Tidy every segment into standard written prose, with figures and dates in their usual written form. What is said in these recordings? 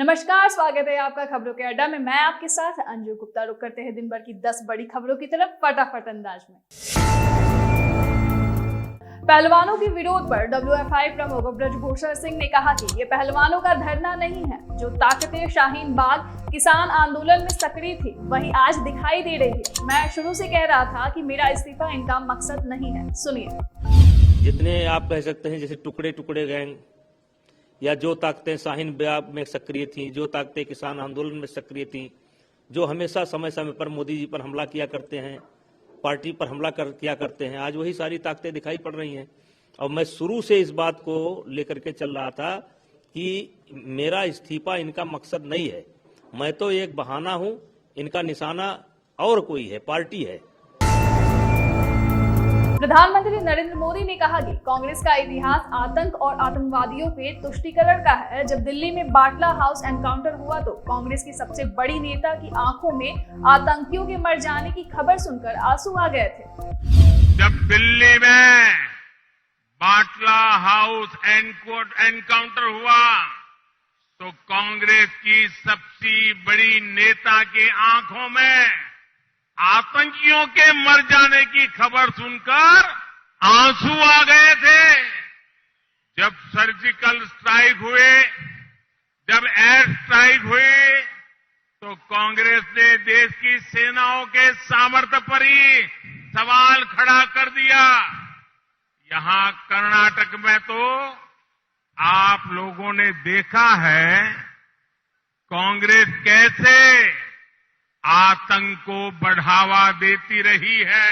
नमस्कार, स्वागत है आपका खबरों के अड्डा में। मैं आपके साथ अंजू गुप्ता। रुक करते हैं दिन भर की 10 बड़ी खबरों की तरफ फटाफट अंदाज में। पहलवानों के विरोध पर WFI प्रमुख ब्रजभूषण सिंह ने कहा कि ये पहलवानों का धरना नहीं है। जो ताकतें शाहीन बाग किसान आंदोलन में सक्रिय थी वही आज दिखाई दे रही है। मैं शुरू से कह रहा था कि मेरा इस्तीफा इनका मकसद नहीं है। सुनिए। जितने आप कह सकते हैं जैसे टुकड़े टुकड़े गैंग या जो ताकतें शाहीन बाग में सक्रिय थी, जो ताकतें किसान आंदोलन में सक्रिय थी, जो हमेशा समय समय पर मोदी जी पर हमला किया करते हैं, पार्टी पर हमला किया करते हैं, आज वही सारी ताकतें दिखाई पड़ रही हैं। और मैं शुरू से इस बात को लेकर के चल रहा था कि मेरा इस्तीफा इनका मकसद नहीं है। मैं तो एक बहाना हूं, इनका निशाना और कोई है, पार्टी है। प्रधानमंत्री नरेंद्र मोदी ने कहा कि कांग्रेस का इतिहास आतंक और आतंकवादियों के तुष्टीकरण का है। जब दिल्ली में बाटला हाउस एनकाउंटर हुआ तो कांग्रेस की सबसे बड़ी नेता की आंखों में आतंकियों के मर जाने की खबर सुनकर आंसू आ गए थे। जब दिल्ली में बाटला हाउस एनकाउंटर हुआ तो कांग्रेस की सबसे बड़ी नेता की आंखों में आतंकियों के मर जाने की खबर सुनकर आंसू आ गए थे। जब सर्जिकल स्ट्राइक हुए, जब एयर स्ट्राइक हुई तो कांग्रेस ने देश की सेनाओं के सामर्थ्य पर ही सवाल खड़ा कर दिया। यहां कर्नाटक में तो आप लोगों ने देखा है कांग्रेस कैसे आतंक को बढ़ावा देती रही है।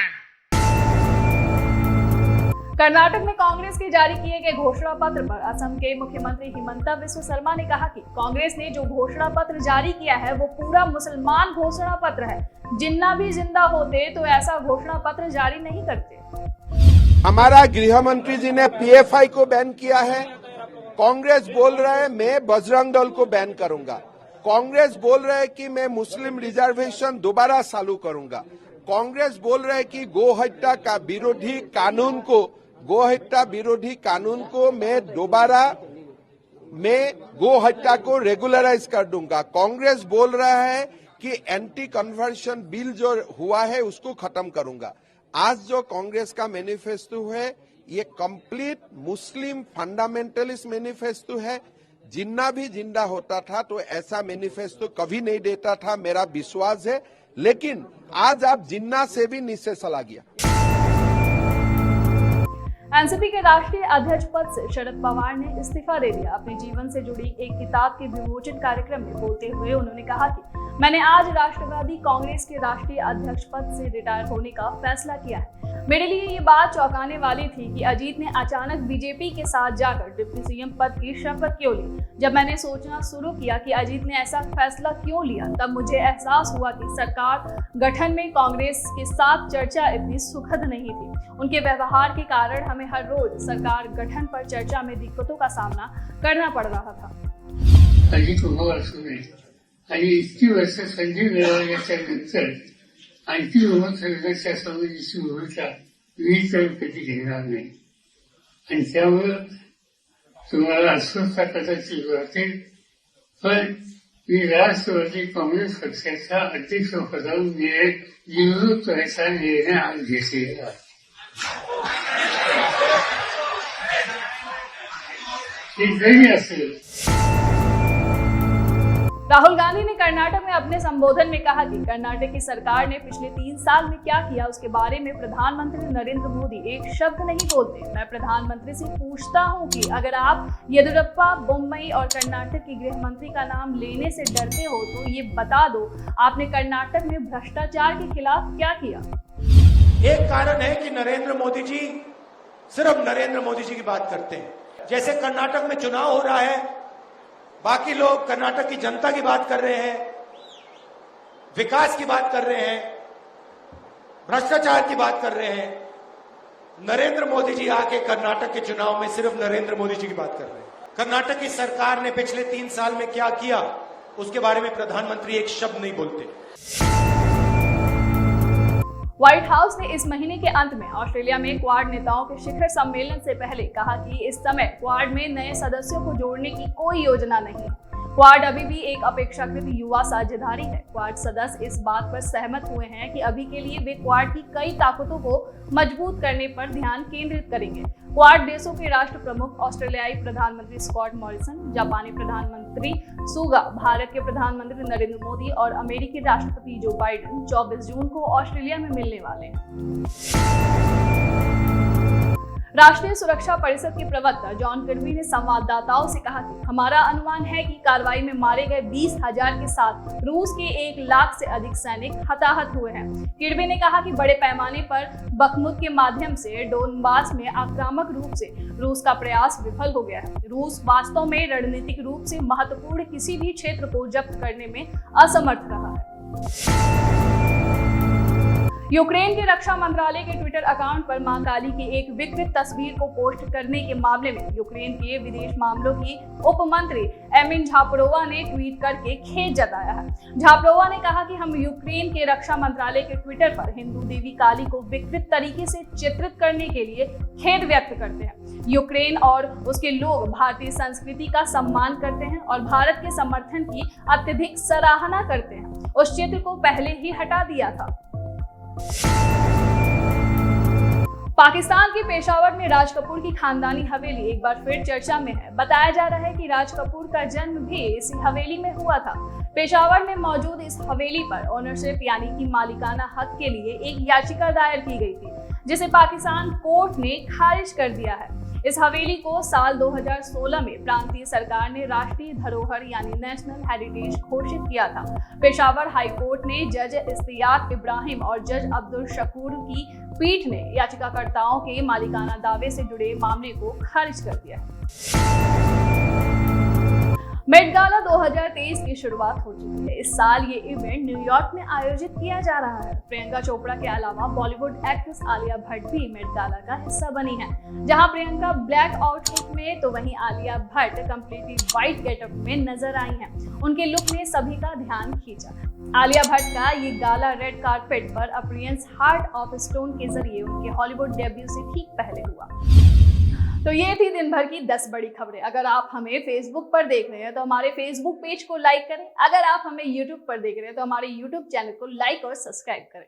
कर्नाटक में कांग्रेस के जारी किए गए घोषणा पत्र पर असम के मुख्यमंत्री हिमंता बिस्वा शर्मा ने कहा कि कांग्रेस ने जो घोषणा पत्र जारी किया है वो पूरा मुसलमान घोषणा पत्र है। जिन्ना भी जिंदा होते तो ऐसा घोषणा पत्र जारी नहीं करते। हमारा गृह मंत्री जी ने PFI को बैन किया है। कांग्रेस बोल रहा है मैं बजरंग दल को बैन करूंगा। कांग्रेस बोल रहा है कि मैं मुस्लिम रिजर्वेशन दोबारा चालू करूंगा। कांग्रेस बोल रहा है कि गो हत्या का विरोधी कानून को मैं दोबारा गो हत्या को रेगुलराइज कर दूंगा। कांग्रेस बोल रहा है कि एंटी कन्वर्शन बिल जो हुआ है उसको खत्म करूंगा। आज जो कांग्रेस का मैनिफेस्टो है ये कंप्लीट मुस्लिम फंडामेंटलिस्ट मैनिफेस्टो है। जिन्ना भी जिंदा होता था तो ऐसा मैनिफेस्टो कभी नहीं देता था, मेरा विश्वास है। लेकिन आज आप जिन्ना से भी नीचे चला गया। एनसीपी के राष्ट्रीय अध्यक्ष पद से शरद पवार ने इस्तीफा दे दिया। अपने जीवन से जुड़ी एक किताब के विमोचन कार्यक्रम में बोलते हुए उन्होंने कहा कि मैंने आज राष्ट्रवादी कांग्रेस के राष्ट्रीय अध्यक्ष पद से रिटायर होने का फैसला किया है। मेरे लिए ये बात चौंकाने वाली थी कि अजीत ने अचानक बीजेपी के साथ जाकर डिप्टी सीएम पद की शपथ क्यों ली। जब मैंने सोचना शुरू किया कि अजीत ने ऐसा फैसला क्यों लिया तब मुझे एहसास हुआ कि सरकार गठन में कांग्रेस के साथ चर्चा इतनी सुखद नहीं थी। उनके व्यवहार के कारण हमें हर रोज सरकार गठन पर चर्चा में दिक्कतों का सामना करना पड़ रहा था। आणि इतकी वर्ष संधी मिळवण्याच्या नंतर आणखी लोकसंघाच्या समितीची भूमिका मी तर कधी घेणार नाही आणि त्यामुळे तुम्हाला अस्वस्थता कदाचित वाटेल, पण मी राष्ट्रवादी काँग्रेस पक्षाच्या अध्यक्षपदावर निवडणूक करायचा निर्णय आज घेतलेला आहे। हे जरी असेल। राहुल गांधी ने कर्नाटक में अपने संबोधन में कहा कि कर्नाटक की सरकार ने पिछले 3 साल में क्या किया उसके बारे में प्रधानमंत्री नरेंद्र मोदी एक शब्द नहीं बोलते। मैं प्रधानमंत्री से पूछता हूं कि अगर आप येदियुरप्पा, बोम्मई और कर्नाटक की गृह मंत्री का नाम लेने से डरते हो तो ये बता दो आपने कर्नाटक में भ्रष्टाचार के खिलाफ क्या किया। एक कारण है कि नरेंद्र मोदी जी सिर्फ नरेंद्र मोदी जी की बात करते हैं। जैसे कर्नाटक में चुनाव हो रहा है, बाकी लोग कर्नाटक की जनता की बात कर रहे हैं, विकास की बात कर रहे हैं, भ्रष्टाचार की बात कर रहे हैं। नरेंद्र मोदी जी आके कर्नाटक के चुनाव में सिर्फ नरेंद्र मोदी जी की बात कर रहे हैं। कर्नाटक की सरकार ने पिछले 3 साल में क्या किया उसके बारे में प्रधानमंत्री एक शब्द नहीं बोलते। व्हाइट हाउस ने इस महीने के अंत में ऑस्ट्रेलिया में क्वाड नेताओं के शिखर सम्मेलन से पहले कहा कि इस समय क्वाड में नए सदस्यों को जोड़ने की कोई योजना नहीं है। क्वाड अभी भी एक अपेक्षाकृत युवा साझेदारी है। क्वाड सदस्य इस बात पर सहमत हुए हैं कि अभी के लिए वे क्वाड की कई ताकतों को मजबूत करने पर ध्यान केंद्रित करेंगे। क्वाड देशों के राष्ट्र प्रमुख ऑस्ट्रेलियाई प्रधानमंत्री स्कॉट मॉरिसन, जापानी प्रधानमंत्री सुगा, भारत के प्रधानमंत्री नरेंद्र मोदी और अमेरिकी राष्ट्रपति जो बाइडेन 24 जून को ऑस्ट्रेलिया में मिलने वाले हैं। राष्ट्रीय सुरक्षा परिषद के प्रवक्ता जॉन किर्बी ने संवाददाताओं से कहा कि हमारा अनुमान है कि कार्रवाई में मारे गए 20,000 के साथ रूस के 1 लाख से अधिक सैनिक हताहत हुए हैं। किर्बी ने कहा कि बड़े पैमाने पर बखमुत के माध्यम से डोनबास में आक्रामक रूप से रूस का प्रयास विफल हो गया है। रूस वास्तव में रणनीतिक रूप से महत्वपूर्ण किसी भी क्षेत्र को जब्त करने में असमर्थ रहा है। यूक्रेन के रक्षा मंत्रालय के ट्विटर अकाउंट पर मां काली की एक विकृत तस्वीर को पोस्ट करने के मामले में यूक्रेन के विदेश मामलों की उप मंत्री एमिन झापरोवा ने ट्वीट करके खेद जताया है। झापरोवा ने कहा कि हम यूक्रेन के रक्षा मंत्रालय के ट्विटर पर हिंदू देवी काली को विकृत तरीके से चित्रित करने के लिए खेद व्यक्त करते हैं। यूक्रेन और उसके लोग भारतीय संस्कृति का सम्मान करते हैं और भारत के समर्थन की अत्यधिक सराहना करते हैं। उस चित्र को पहले ही हटा दिया था। पाकिस्तान के पेशावर में राज कपूर की खानदानी हवेली एक बार फिर चर्चा में है। बताया जा रहा है कि राज कपूर का जन्म भी इसी हवेली में हुआ था। पेशावर में मौजूद इस हवेली पर ओनरशिप यानी कि मालिकाना हक के लिए एक याचिका दायर की गई थी, जिसे पाकिस्तान कोर्ट ने खारिज कर दिया है। इस हवेली को साल 2016 में प्रांतीय सरकार ने राष्ट्रीय धरोहर यानी नेशनल हेरिटेज घोषित किया था। पेशावर हाई कोर्ट ने जज इश्तियाक इब्राहिम और जज अब्दुल शकूर की पीठ ने याचिकाकर्ताओं के मालिकाना दावे से जुड़े मामले को खारिज कर दिया। मेट गाला 2023 की शुरुआत हो चुकी है। इस साल ये इवेंट न्यूयॉर्क में आयोजित किया जा रहा है। प्रियंका चोपड़ा के अलावा बॉलीवुड एक्ट्रेस आलिया भट्ट भी मेट गाला का हिस्सा बनी है। जहां प्रियंका ब्लैक आउटफिट में तो वहीं Alia Bhatt completely white getup में नजर आई हैं। उनके लुक ने सभी का ध्यान खींचा। आलिया भट्ट का ये गाला रेड कारपेट पर अपीयरेंस हार्ट ऑफ स्टोन के जरिए उनके हॉलीवुड डेब्यू से ठीक पहले हुआ। तो ये थी दिन भर की 10 बड़ी खबरें। अगर आप हमें फेसबुक पर देख रहे हैं तो हमारे फेसबुक पेज को लाइक करें। अगर आप हमें यूट्यूब पर देख रहे हैं तो हमारे यूट्यूब चैनल को लाइक और सब्सक्राइब करें।